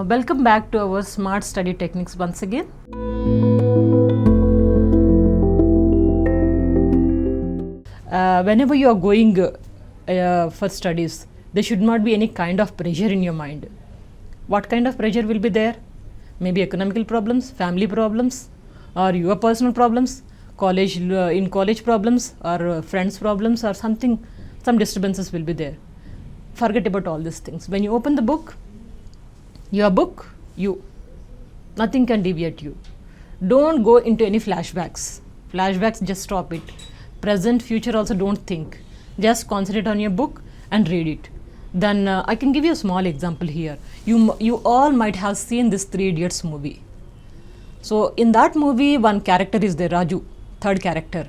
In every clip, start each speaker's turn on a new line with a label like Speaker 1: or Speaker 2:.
Speaker 1: Welcome back to our Smart Study Techniques once again. Whenever you are going for studies, there should not be any kind of pressure in your mind. What kind of pressure will be there? Maybe economical problems, family problems, or your personal problems, college problems, or friends problems, or something. Some disturbances will be there. Forget about all these things. When you open the book, your book, you. Nothing can deviate you. Don't go into any flashbacks. Flashbacks, just stop it. Present, future also don't think. Just concentrate on your book and read it. Then I can give you a small example here. You all might have seen this 3 Idiots movie. So in that movie, one character is there, Raju, third character.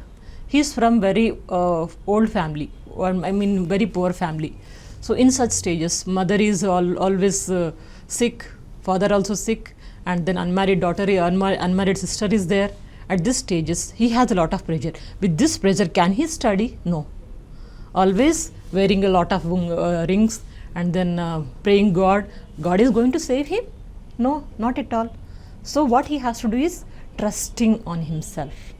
Speaker 1: He's from very old family, or very poor family. So in such stages, mother is always sick, father also sick, and then unmarried daughter, unmarried sister is there. At these stages, he has a lot of pressure. With this pressure, can he study? No. Always wearing a lot of rings and then praying God is going to save him? No, not at all. So what he has to do is trusting on himself.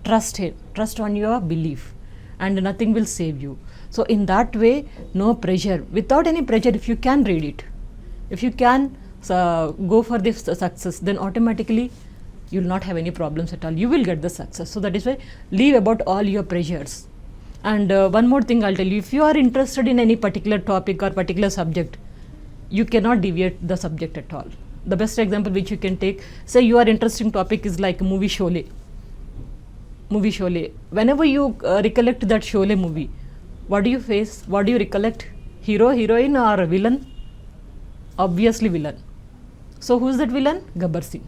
Speaker 1: Trust him, trust on your belief, and nothing will save you. So in that way, no pressure. Without any pressure, if you can read it, if you can go for this success, then automatically you will not have any problems at all. You will get the success. So that is why leave about all your pressures. And one more thing I'll tell you, if you are interested in any particular topic or particular subject, you cannot deviate the subject at all. The best example which you can take, say your interesting topic is like movie Sholay. Whenever you recollect that Sholay movie, what do you face? What do you recollect? Hero, heroine, or villain? Obviously villain. So who is that villain? Gabbar Singh.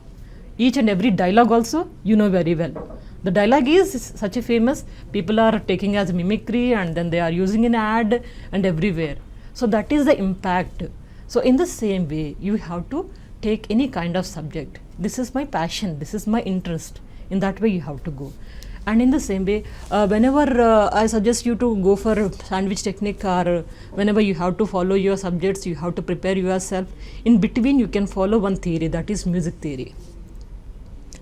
Speaker 1: Each and every dialogue also you know very well. The dialogue is such a famous, people are taking as mimicry and then they are using an ad and everywhere. So that is the impact. So in the same way, you have to take any kind of subject. This is my passion, this is my interest. In that way you have to go. And in the same way, whenever I suggest you to go for sandwich technique, or whenever you have to follow your subjects, you have to prepare yourself. In between you can follow one theory, that is music theory.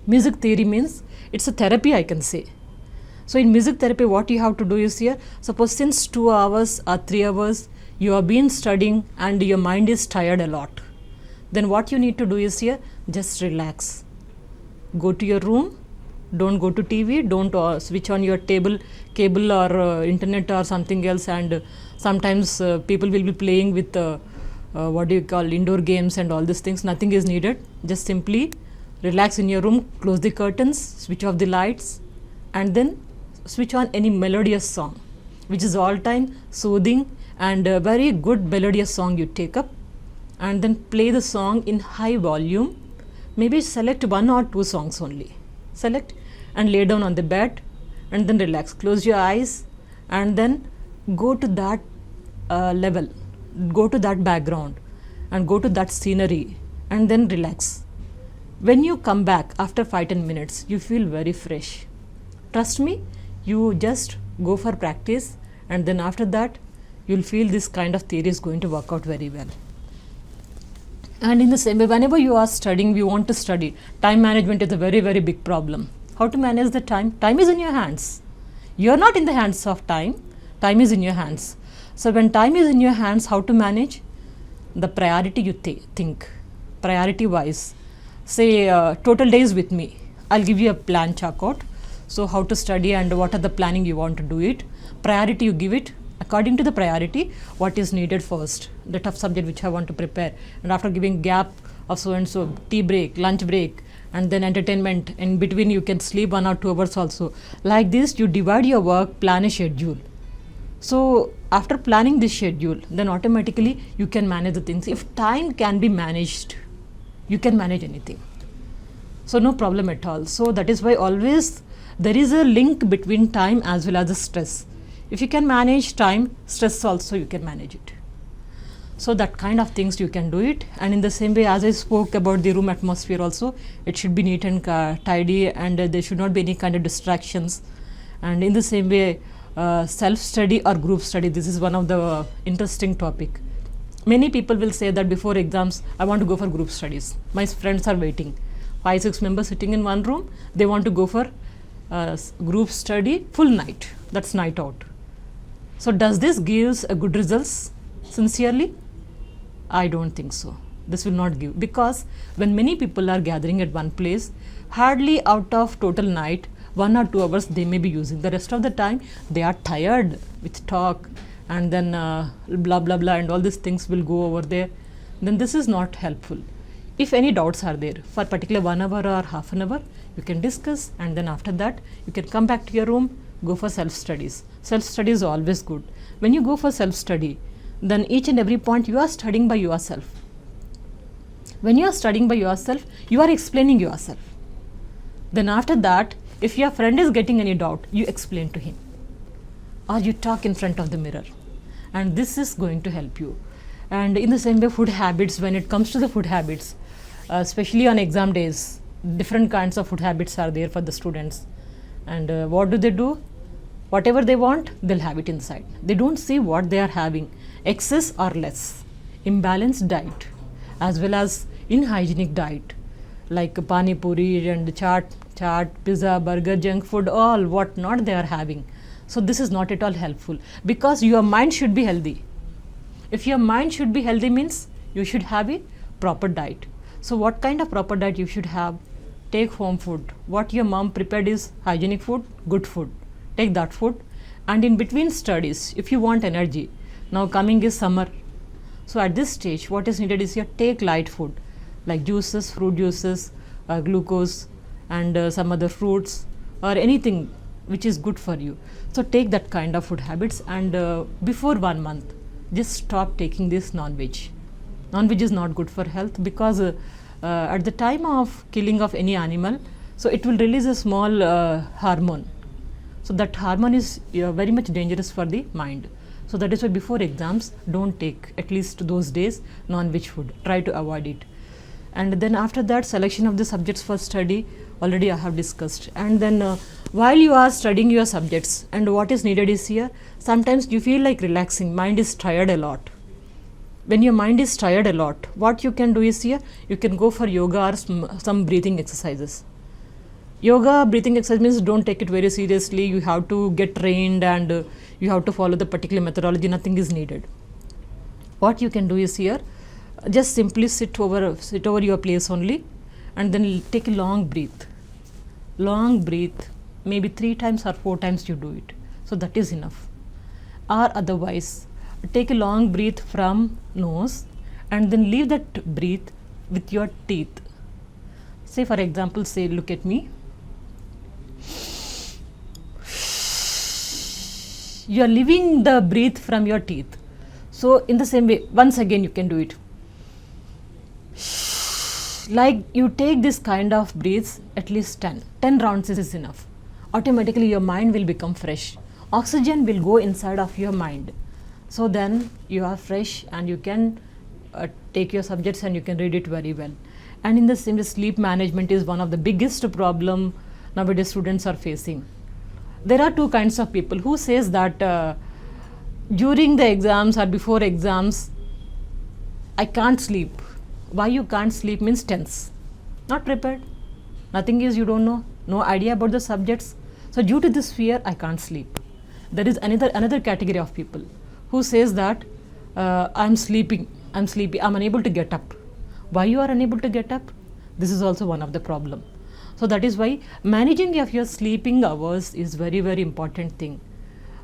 Speaker 1: Music theory means it's a therapy, I can say. So in music therapy, what you have to do is here, suppose since 2 hours or 3 hours, you have been studying and your mind is tired a lot. Then what you need to do is here, just relax. Go to your room, don't go to TV, don't switch on your cable or internet or something else, and sometimes people will be playing with indoor games and all these things. Nothing is needed. Just simply relax in your room, close the curtains, switch off the lights, and then switch on any melodious song, which is all time soothing and a very good melodious song you take up, and then play the song in high volume. Maybe select 1 or 2 songs only. Select and lay down on the bed and then relax. Close your eyes and then go to that level, go to that background and go to that scenery and then relax. When you come back after 5-10 minutes, you feel very fresh. Trust me, you just go for practice, and then after that, you'll feel this kind of theory is going to work out very well. And in the same way, whenever you are studying, we want to study. Time management is a very, very big problem. How to manage the time? Time is in your hands. You are not in the hands of time. Time is in your hands. So when time is in your hands, how to manage? The priority you think, priority wise. Say total days with me. I'll give you a plan checkout. So how to study and what are the planning you want to do it. Priority you give it according to the priority, what is needed first, the tough subject which I want to prepare. And after giving gap of so and so, tea break, lunch break, and then entertainment, in between you can sleep 1 or 2 hours also. Like this, you divide your work, plan a schedule. So after planning this schedule, then automatically you can manage the things. If time can be managed, you can manage anything. So no problem at all. So that is why always there is a link between time as well as the stress. If you can manage time, stress also you can manage it. So that kind of things you can do it. And in the same way, as I spoke about the room atmosphere also, it should be neat and tidy, and there should not be any kind of distractions. And in the same way, self-study or group study, this is one of the interesting topic. Many people will say that before exams, I want to go for group studies. My friends are waiting. 5-6 members sitting in one room, they want to go for group study full night. That's night out. So does this gives a good results sincerely? I don't think so. This will not give, because when many people are gathering at one place, hardly out of total night 1 or 2 hours they may be using. The rest of the time they are tired with talk, and then blah blah blah and all these things will go over there. Then this is not helpful. If any doubts are there for particular 1 hour or half an hour, you can discuss, and then after that you can come back to your room, go for self studies. Self study is always good. When you go for self study, then each and every point you are studying by yourself. When you are studying by yourself, you are explaining yourself. Then after that, if your friend is getting any doubt, you explain to him, or you talk in front of the mirror, and this is going to help you. And in the same way, food habits, when it comes to the food habits, especially on exam days, different kinds of food habits are there for the students. And what do? Whatever they want, they'll have it inside. They don't see what they are having, excess or less. Imbalanced diet, as well as unhygienic diet, like pani puri and chaat, pizza, burger, junk food, all what not they are having. So this is not at all helpful, because your mind should be healthy. If your mind should be healthy means you should have a proper diet. So what kind of proper diet you should have? Take home food. What your mom prepared is hygienic food, good food. Take that food. And in between studies, if you want energy, now coming is summer. So at this stage, what is needed is take light food like juices, fruit juices, glucose, and some other fruits, or anything which is good for you. So take that kind of food habits, and before 1 month, just stop taking this non-veg. Non-veg is not good for health, because at the time of killing of any animal, so it will release a small hormone. So that hormone is very much dangerous for the mind. So that is why before exams, don't take, at least those days, non-veg food. Try to avoid it. And then after that, selection of the subjects for study, already I have discussed. And then while you are studying your subjects, and what is needed is here, sometimes you feel like relaxing, mind is tired a lot. When your mind is tired a lot, what you can do is here, you can go for yoga or some breathing exercises. Yoga breathing exercise means don't take it very seriously. You have to get trained, and you have to follow the particular methodology. Nothing is needed. What you can do is here, just simply sit over your place only, and then take a long breath. Long breath, maybe 3 times or 4 times you do it. So that is enough. Or otherwise, take a long breath from nose, and then leave that breath with your teeth. Say for example, say look at me. You are leaving the breath from your teeth. So in the same way, once again you can do it. Like you take this kind of breaths at least 10 rounds is enough. Automatically your mind will become fresh. Oxygen will go inside of your mind. So then you are fresh, and you can take your subjects and you can read it very well. And in the same way, sleep management is one of the biggest problem nowadays students are facing. There are 2 kinds of people who says that during the exams or before exams, I can't sleep. Why you can't sleep means tense, not prepared. Nothing is, you don't know, no idea about the subjects. So due to this fear, I can't sleep. There is another category of people who says that I'm sleepy, I'm unable to get up. Why you are unable to get up? This is also one of the problem. So that is why managing of your sleeping hours is very, very important thing.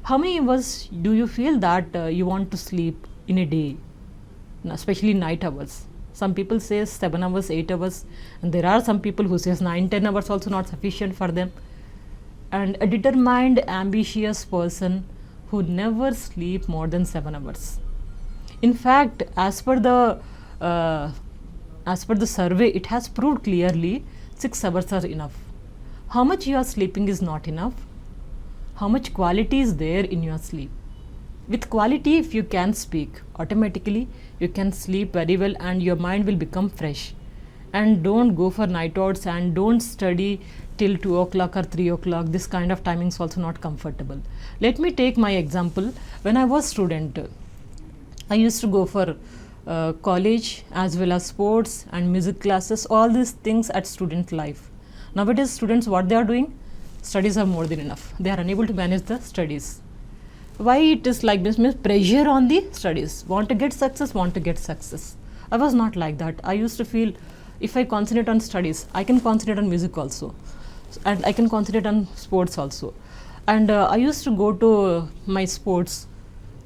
Speaker 1: How many hours do you feel that you want to sleep in a day, especially night hours? Some people say 7 hours, 8 hours, and there are some people who says 9, 10 hours also not sufficient for them. And a determined, ambitious person who never sleep more than 7 hours. In fact, as per the survey, it has proved clearly 6 hours are enough. How much you are sleeping is not enough. How much quality is there in your sleep? With quality, if you can speak, automatically you can sleep very well, and your mind will become fresh. And don't go for night outs, and don't study till 2 o'clock or 3 o'clock. This kind of timing is also not comfortable. Let me take my example. When I was student, I used to go for college as well as sports and music classes, all these things at student life. Nowadays students, what they are doing, studies are more than enough, they are unable to manage the studies. Why it is like this? Means pressure on the studies, want to get success, want to get success. I was not like that. I used to feel if I concentrate on studies, I can concentrate on music also, and I can concentrate on sports also. And I used to go to my sports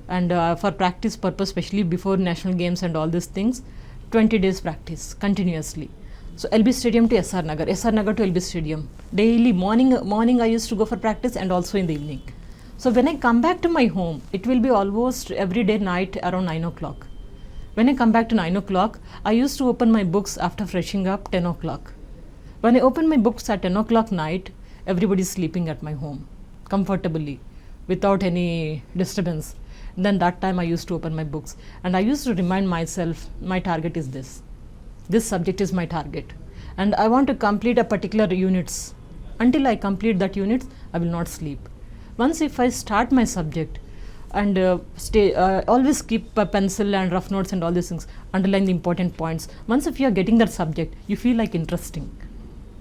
Speaker 1: and for practice purpose, especially before national games and all these things, 20 days practice continuously. So LB Stadium to SR Nagar to LB Stadium, daily morning I used to go for practice and also in the evening. So when I come back to my home, it will be almost every day night around 9 o'clock. When I come back to 9 o'clock, I used to open my books after freshing up 10 o'clock. When I open my books at 10 o'clock night, everybody is sleeping at my home comfortably without any disturbance. Then that time I used to open my books and I used to remind myself, my target is this. This subject is my target and I want to complete a particular units. Until I complete that units, I will not sleep. Once if I start my subject and always keep a pencil and rough notes and all these things, underline the important points. Once if you are getting that subject, you feel like interesting.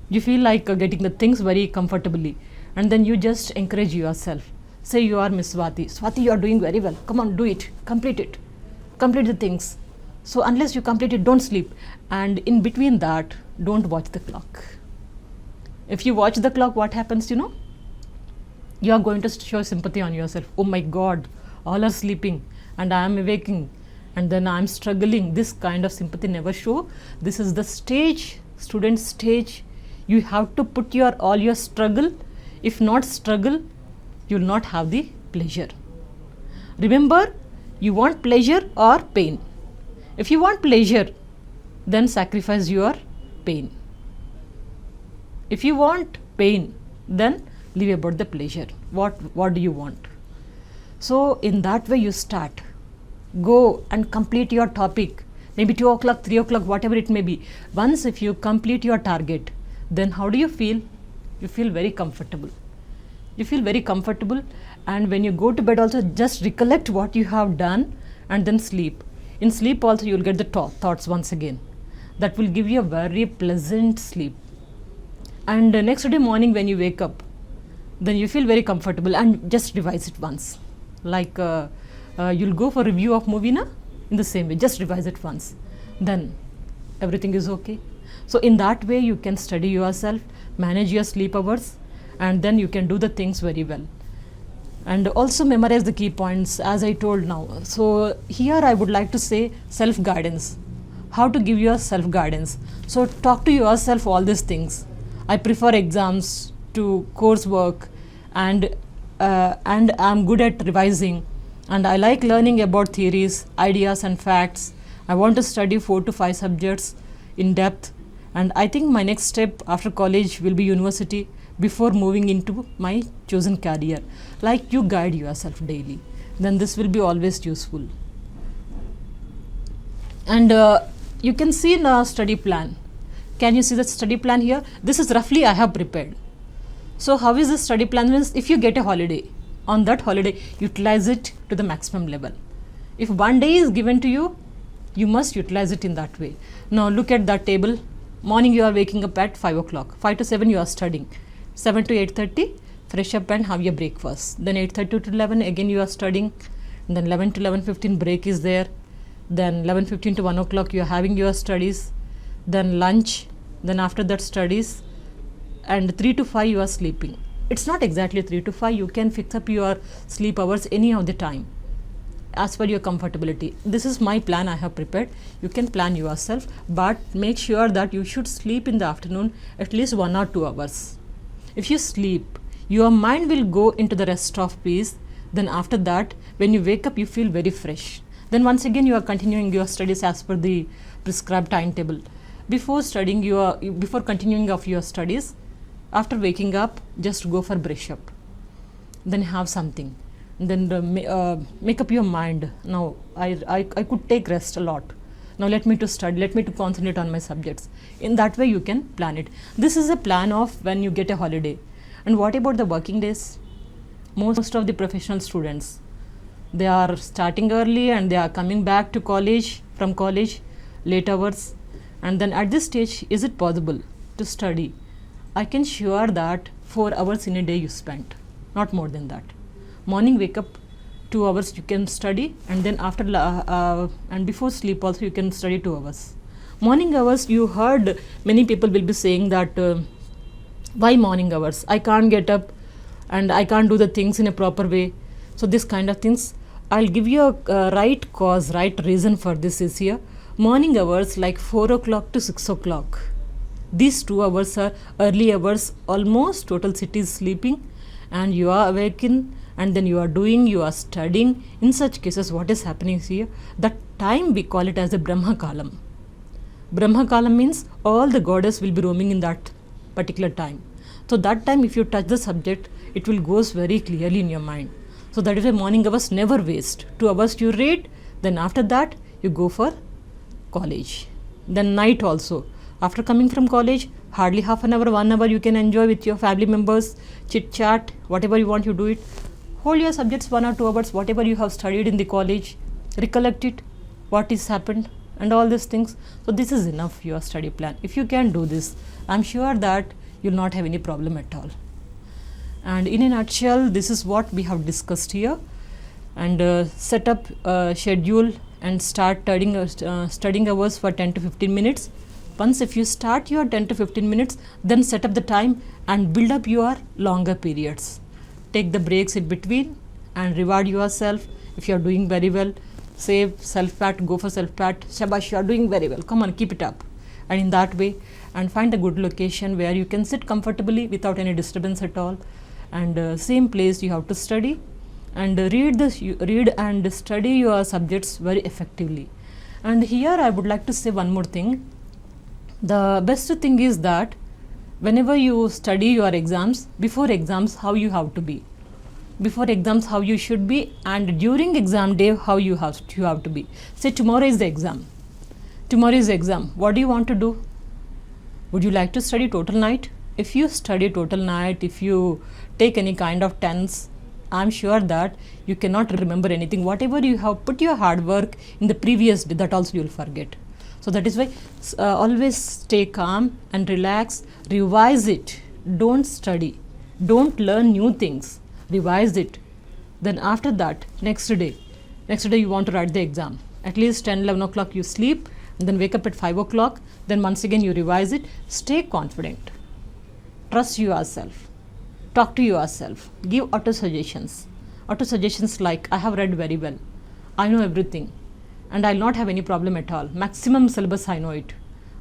Speaker 1: You feel like getting the things very comfortably, and then you just encourage yourself. Say you are Miss Swati. Swati, you are doing very well. Come on, do it. Complete it. Complete the things. So unless you complete it, don't sleep. And in between that, don't watch the clock. If you watch the clock, what happens, you know? You are going to show sympathy on yourself. Oh my God, all are sleeping and I am awaking and then I am struggling. This kind of sympathy never show. This is the stage, student stage. You have to put all your struggle. If not struggle, you will not have the pleasure. Remember, you want pleasure or pain. If you want pleasure, then sacrifice your pain. If you want pain, then leave about the pleasure. What do you want? So in that way you start. Go and complete your topic. Maybe 2 o'clock, 3 o'clock, whatever it may be. Once if you complete your target, then how do you feel? You feel very comfortable. You feel very comfortable, and when you go to bed also, just recollect what you have done and then sleep. In sleep also you will get the thoughts once again. That will give you a very pleasant sleep. And next day morning when you wake up, then you feel very comfortable and just revise it once. Like you'll go for review of movie na? In the same way, just revise it once. Then everything is okay. So in that way you can study yourself, manage your sleep hours, and then you can do the things very well. And also memorize the key points as I told now. So here I would like to say self-guidance. How to give your self-guidance. So talk to yourself all these things. I prefer exams to coursework, and I'm good at revising, and I like learning about theories, ideas and facts. I want to study 4 to 5 subjects in depth, and I think my next step after college will be university before moving into my chosen career. Like you guide yourself daily, then this will be always useful. And you can see in a study plan. Can you see the study plan here? This is roughly I have prepared. So how is the study plan? Means if you get a holiday, on that holiday utilize it to the maximum level. If one day is given to you, you must utilize it in that way. Now look at that table. Morning you are waking up at 5 o'clock. 5 to 7 you are studying. 7 to 8:30 fresh up and have your breakfast. Then 8:30 to 11 again you are studying. And then 11 to 11:15 break is there. Then 11:15 to 1 o'clock you are having your studies. Then lunch. Then after that studies. And 3 to 5 you are sleeping. It's not exactly 3 to 5. You can fix up your sleep hours any of the time as per your comfortability. This is my plan I have prepared. You can plan yourself, but make sure that you should sleep in the afternoon at least 1 or 2 hours. If you sleep, your mind will go into the rest of peace. Then after that, when you wake up, you feel very fresh. Then once again you are continuing your studies as per the prescribed timetable. Before continuing of your studies, after waking up, just go for brush up. Then have something. Then make up your mind. Now I could take rest a lot. Now let me to study, let me to concentrate on my subjects. In that way you can plan it. This is a plan of when you get a holiday. And what about the working days? Most of the professional students, They are starting early and they are coming back to college, from college, late hours. And then at this stage, is it possible to study? I can sure that 4 hours in a day you spent, not more than that. Morning wake up, 2 hours you can study, and then after and before sleep also you can study 2 hours. Morning hours, you heard many people will be saying that why morning hours? I can't get up and I can't do the things in a proper way. So this kind of things, I'll give you a right cause, right reason for this is here. Morning hours like 4 o'clock to 6 o'clock. These 2 hours are early hours, almost total city is sleeping and you are awakened and then you are studying. In such cases, what is happening here? That time we call it as a Brahma Kalam. Brahma Kalam means all the goddess will be roaming in that particular time. So that time if you touch the subject, it will goes very clearly in your mind. So that is why morning hours never waste. 2 hours you read, then after that you go for college. Then night also. After coming from college, hardly half an hour, 1 hour you can enjoy with your family members, chit chat, whatever you want you do it. Hold your subjects 1 or 2 hours, whatever you have studied in the college, recollect it, what is happened and all these things. So this is enough your study plan. If you can do this, I'm sure that you'll not have any problem at all. And in a nutshell, this is what we have discussed here. And set up a schedule and start studying hours for 10 to 15 minutes. Once if you start your 10 to 15 minutes, then set up the time and build up your longer periods. Take the breaks in between and reward yourself. If you are doing very well, say self-pat, go for self-pat, shabash, you are doing very well, come on, keep it up. And in that way, and find a good location where you can sit comfortably without any disturbance at all. And same place you have to study and read and study your subjects very effectively. And here I would like to say one more thing. The best thing is that whenever you study your exams, before exams how you have to be, before exams how you should be, and during exam day how you have to be. Say tomorrow is the exam. Tomorrow is the exam. What do you want to do? Would you like to study total night? If you study total night, if you take any kind of tense, I'm sure that you cannot remember anything. Whatever you have put your hard work in the previous day, that also you will forget. So that is why always stay calm and relax, revise it, don't study, don't learn new things, revise it. Then after that, next day you want to write the exam. At least 10, 11 o'clock you sleep, and then wake up at 5 o'clock, then once again you revise it. Stay confident, trust yourself, talk to yourself, give auto suggestions like I have read very well, I know everything, and I'll not have any problem at all. Maximum syllabus I know it.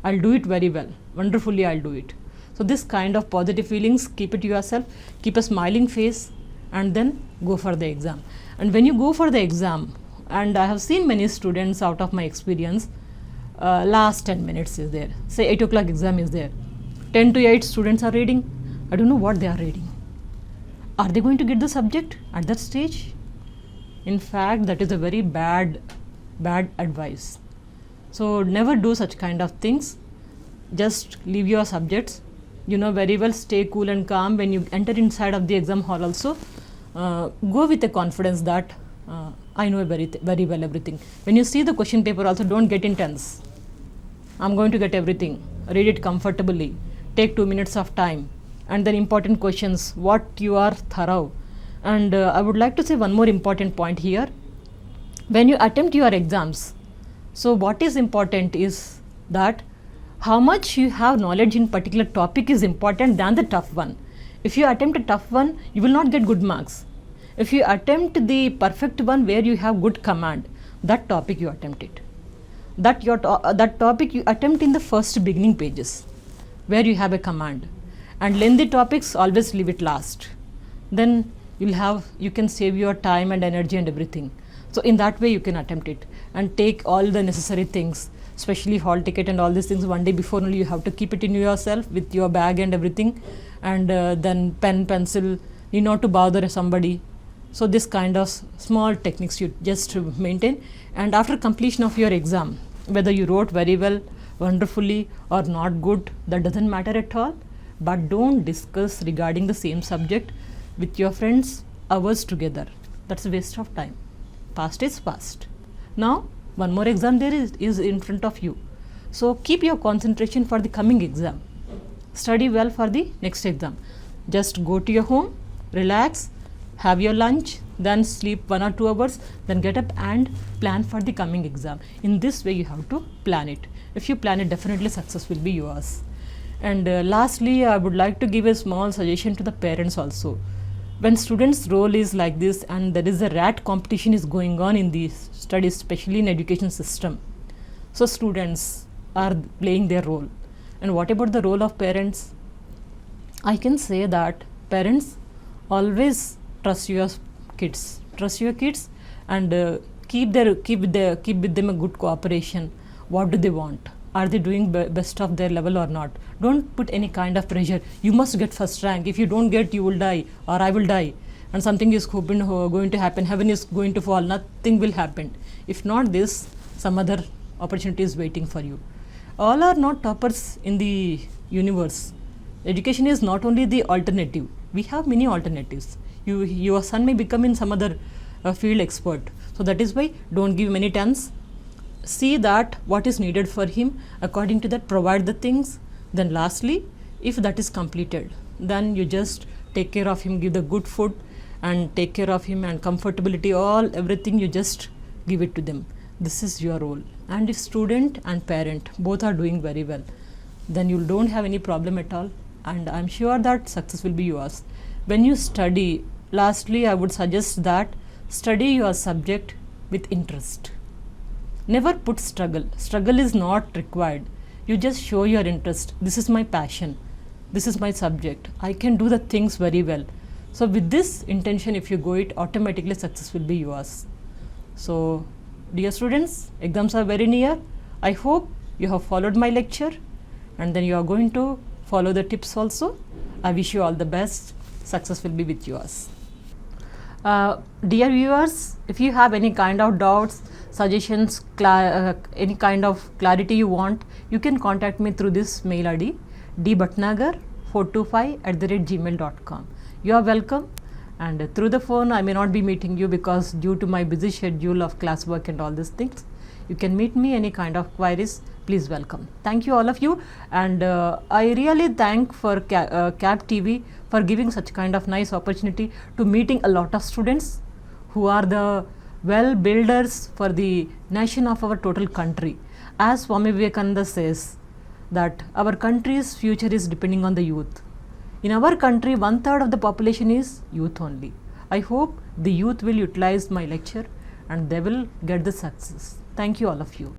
Speaker 1: I'll do it very well. Wonderfully I'll do it. So this kind of positive feelings, keep it to yourself, keep a smiling face, and then go for the exam. And when you go for the exam, and I have seen many students out of my experience, last 10 minutes is there. Say 8 o'clock exam is there. 10 to 8 students are reading. I don't know what they are reading. Are they going to get the subject at that stage? In fact, that is a very bad advice. So never do such kind of things. Just leave your subjects. You know very well, stay cool and calm when you enter inside of the exam hall also. Go with a confidence that I know very well everything. When you see the question paper also, don't get intense. I'm going to get everything. Read it comfortably. Take 2 minutes of time. And then important questions, what you are thorough. And I would like to say one more important point here. When you attempt your exams, so what is important is that how much you have knowledge in particular topic is important than the tough one. If you attempt a tough one, you will not get good marks. If you attempt the perfect one where you have good command, that topic you attempt it. That topic you attempt in the first beginning pages where you have a command. And lengthy topics, always leave it last. Then you can save your time and energy and everything. So in that way you can attempt it and take all the necessary things, especially hall ticket and all these things. One day before only you have to keep it in yourself with your bag and everything, and then pen, pencil, you not to bother somebody. So this kind of small techniques you just maintain, and after completion of your exam, whether you wrote very well, wonderfully or not good, that doesn't matter at all. But don't discuss regarding the same subject with your friends hours together. That's a waste of time. Past is past. Now one more exam there is in front of you. So keep your concentration for the coming exam. Study well for the next exam. Just go to your home, relax, have your lunch, then sleep 1 or 2 hours, then get up and plan for the coming exam. In this way you have to plan it. If you plan it, definitely success will be yours. And lastly, I would like to give a small suggestion to the parents also. When students' role is like this and there is a rat competition is going on in the studies, especially in education system, so students are playing their role. And what about the role of parents? I can say that parents always trust your kids. Trust your kids and keep with them a good cooperation. What do they want? Are they doing best of their level or not? Don't put any kind of pressure. You must get first rank. If you don't get, you will die or I will die. And something is going to happen. Heaven is going to fall. Nothing will happen. If not this, some other opportunity is waiting for you. All are not toppers in the universe. Education is not only the alternative. We have many alternatives. Your son may become in some other field expert. So that is why don't give many chances. See that what is needed for him, according to that provide the things. Then lastly, if that is completed, then you just take care of him, give the good food and take care of him and comfortability, everything you just give it to them. This is your role. And if student and parent both are doing very well, then you don't have any problem at all, and I'm sure that success will be yours. When you study, lastly I would suggest that study your subject with interest. Never put struggle. Struggle is not required. You just show your interest. This is my passion. This is my subject. I can do the things very well. So with this intention, if you go it, automatically success will be yours. So dear students, exams are very near. I hope you have followed my lecture and then you are going to follow the tips also. I wish you all the best. Success will be with yours. Dear viewers, if you have any kind of doubts, suggestions, any kind of clarity you want, you can contact me through this mail ID dbhatnagar425@gmail.com. You are welcome, and through the phone I may not be meeting you because due to my busy schedule of classwork and all these things. You can meet me any kind of queries. Please welcome. Thank you all of you, and I really thank for CAP TV for giving such kind of nice opportunity to meeting a lot of students who are the well builders for the nation of our total country. As Swami Vivekananda says that our country's future is depending on the youth. In our country, 1/3 of the population is youth only. I hope the youth will utilize my lecture and they will get the success. Thank you all of you.